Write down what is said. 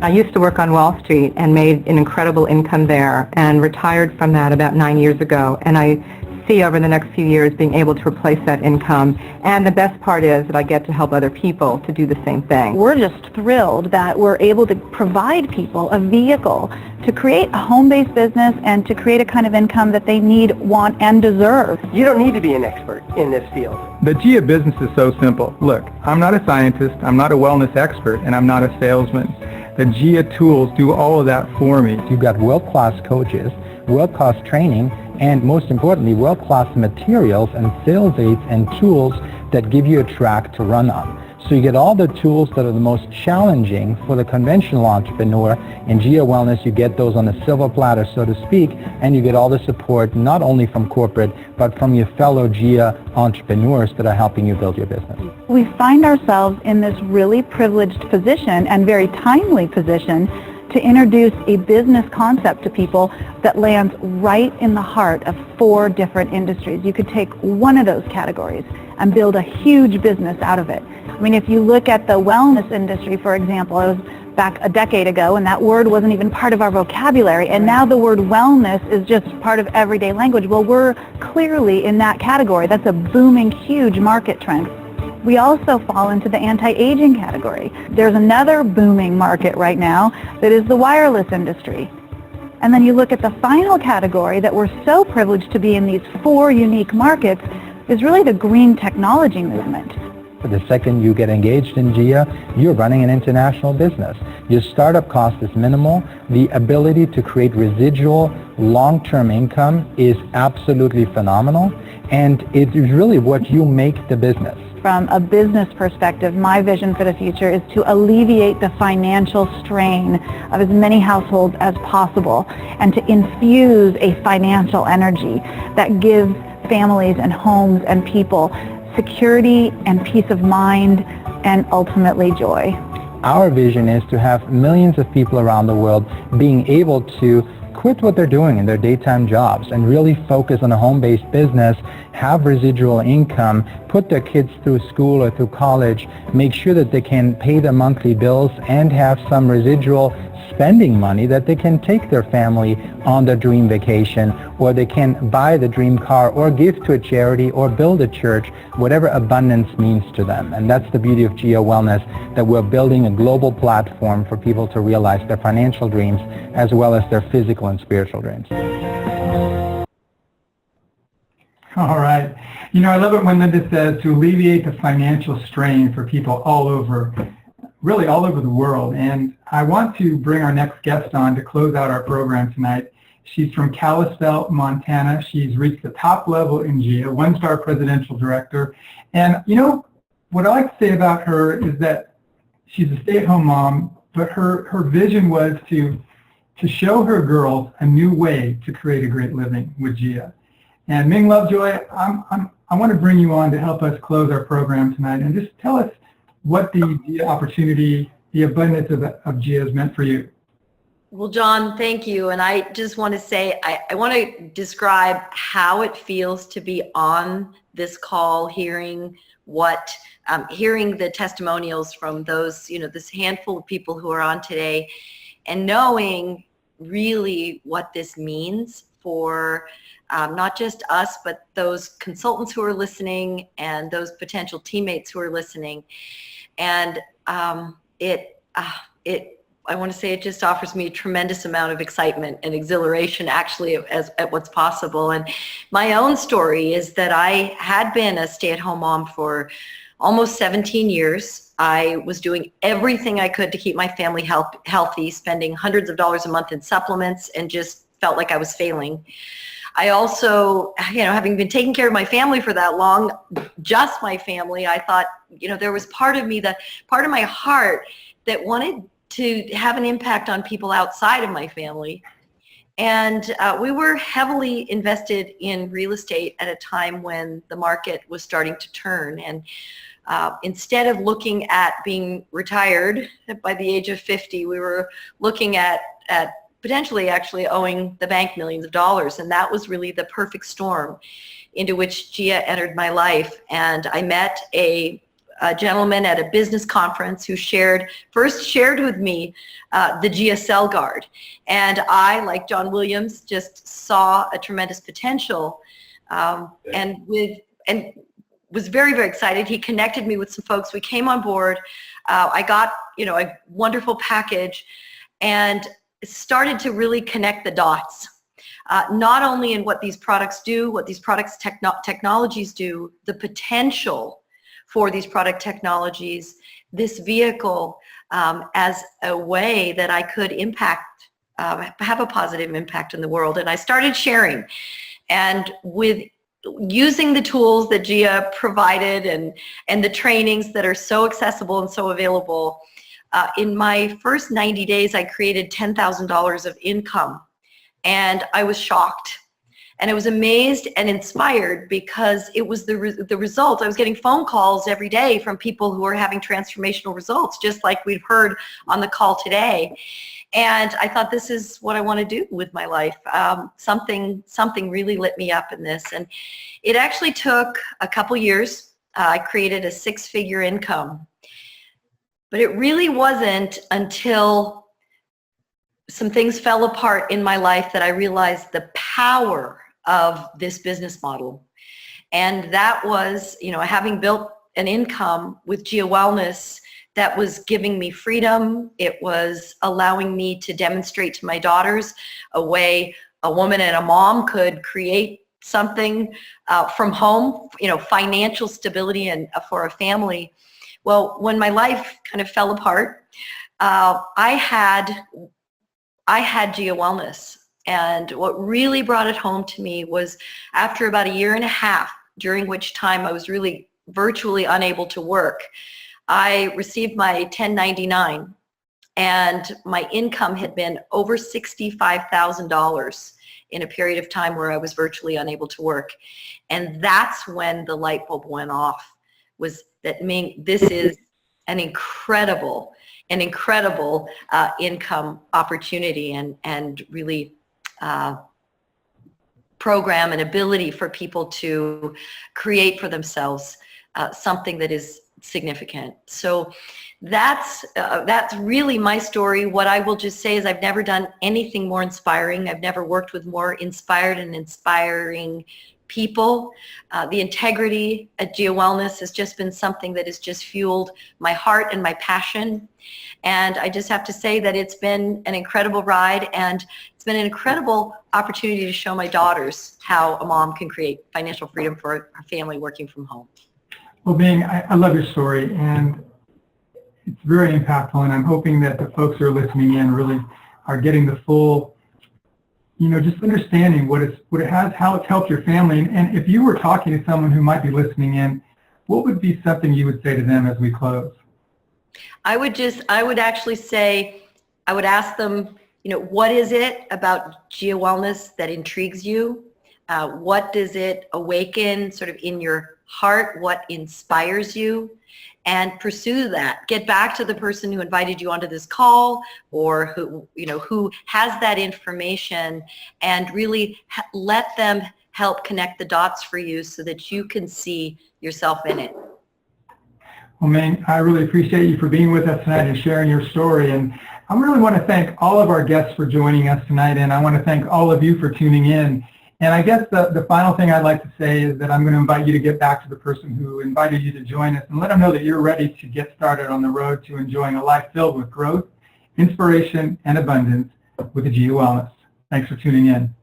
I used to work on Wall Street and made an incredible income there and retired from that about 9 years ago. And I see over the next few years being able to replace that income. And the best part is that I get to help other people to do the same thing. We're just thrilled that we're able to provide people a vehicle to create a home-based business and to create a kind of income that they need, want, and deserve. You don't need to be an expert in this field. The GIA business is so simple. Look, I'm not a scientist, I'm not a wellness expert, and I'm not a salesman. The GIA tools do all of that for me. You've got world-class coaches, world-class training, and most importantly, world-class materials and sales aids and tools that give you a track to run on. So you get all the tools that are the most challenging for the conventional entrepreneur. In GIA Wellness, you get those on a silver platter, so to speak, and you get all the support not only from corporate, but from your fellow GIA entrepreneurs that are helping you build your business. We find ourselves in this really privileged position and very timely position to introduce a business concept to people that lands right in the heart of 4 different industries. You could take one of those categories and build a huge business out of it. I mean, if you look at the wellness industry, for example, it was back a decade ago and that word wasn't even part of our vocabulary, and now the word wellness is just part of everyday language. Well, we're clearly in that category. That's a booming, huge market trend. We also fall into the anti-aging category. There's another booming market right now that is the wireless industry. And then you look at the final category that we're so privileged to be in these 4 unique markets is really the green technology movement. The second you get engaged in GIA, you're running an international business. Your startup cost is minimal. The ability to create residual long-term income is absolutely phenomenal, and it is really what you make the business. From a business perspective, my vision for the future is to alleviate the financial strain of as many households as possible and to infuse a financial energy that gives families and homes and people security and peace of mind and ultimately joy. Our vision is to have millions of people around the world being able to quit what they're doing in their daytime jobs and really focus on a home-based business, have residual income, put their kids through school or through college, make sure that they can pay their monthly bills and have some residual spending money that they can take their family on their dream vacation, or they can buy the dream car or give to a charity or build a church, whatever abundance means to them. And that's the beauty of GIA Wellness, that we're building a global platform for people to realize their financial dreams as well as their physical and spiritual dreams. All right. You know, I love it when Lynda says to alleviate the financial strain for people all over, really all over the world. And I want to bring our next guest on to close out our program tonight. She's from Kalispell, Montana. She's reached the top level in GIA, 1-star presidential director. And you know, what I like to say about her is that she's a stay-at-home mom, but her vision was to show her girls a new way to create a great living with GIA. And Ming Lovejoy, I want to bring you on to help us close our program tonight, and just tell us what the GIA opportunity, the abundance of GIA has meant for you. Well, John, thank you. And I just want to say, I want to describe how it feels to be on this call, hearing the testimonials from those, this handful of people who are on today, and knowing really what this means for not just us, but those consultants who are listening and those potential teammates who are listening. And I want to say it just offers me a tremendous amount of excitement and exhilaration actually at what's possible. And my own story is that I had been a stay-at-home mom for almost 17 years. I was doing everything I could to keep my family healthy, spending hundreds of dollars a month in supplements, and just felt like I was failing. I also, having been taking care of my family for that long, just my family, I thought, there was part of me, part of my heart that wanted to have an impact on people outside of my family. And we were heavily invested in real estate at a time when the market was starting to turn. And instead of looking at being retired by the age of 50, we were looking at potentially actually owing the bank millions of dollars. And that was really the perfect storm into which GIA entered my life. And I met a a gentleman at a business conference who first shared with me the GIA Cell Guard. And I, like John Williams, just saw a tremendous potential and was very, very excited. He connected me with some folks. We came on board. I got, a wonderful package and started to really connect the dots. Not only in what these products do, what these products technologies do, the potential for these product technologies, this vehicle as a way that I could impact, have a positive impact in the world. And I started sharing. And with using the tools that GIA provided and the trainings that are so accessible and so available, in my first 90 days, I created $10,000 of income. And I was shocked. And I was amazed and inspired because it was the result. I was getting phone calls every day from people who were having transformational results, just like we've heard on the call today. And I thought, this is what I want to do with my life. Something really lit me up in this. And it actually took a couple years. I created a 6-figure income. But it really wasn't until some things fell apart in my life that I realized the power of this business model. And that was, having built an income with GIA Wellness that was giving me freedom. It was allowing me to demonstrate to my daughters a way a woman and a mom could create something from home, financial stability and for a family. Well, when my life kind of fell apart, I had GIA Wellness. And what really brought it home to me was after about 1.5 years, during which time I was really virtually unable to work, I received my 1099 and my income had been over $65,000 in a period of time where I was virtually unable to work. And that's when the light bulb went off, was that, Ming, this is an incredible income opportunity and really program and ability for people to create for themselves something that is significant. So that's really my story. What I will just say is I've never done anything more inspiring. I've never worked with more inspired and inspiring people. The integrity at GIA Wellness has just been something that has just fueled my heart and my passion. And I just have to say that it's been an incredible ride, and it's been an incredible opportunity to show my daughters how a mom can create financial freedom for her family working from home. Well, Ming, I love your story, and it's very impactful, and I'm hoping that the folks who are listening in really are getting the full, just understanding what it has, how it's helped your family. And if you were talking to someone who might be listening in, what would be something you would say to them as we close? I would actually say, I would ask them, what is it about GIA Wellness that intrigues you? What does it awaken sort of in your heart? What inspires you? And pursue that. Get back to the person who invited you onto this call, or who has that information, and really let them help connect the dots for you so that you can see yourself in it. Well, Ming, I really appreciate you for being with us tonight and sharing your story. And I really want to thank all of our guests for joining us tonight, and I want to thank all of you for tuning in. And I guess the final thing I'd like to say is that I'm going to invite you to get back to the person who invited you to join us and let them know that you're ready to get started on the road to enjoying a life filled with growth, inspiration, and abundance with the GIA Wellness. Thanks for tuning in.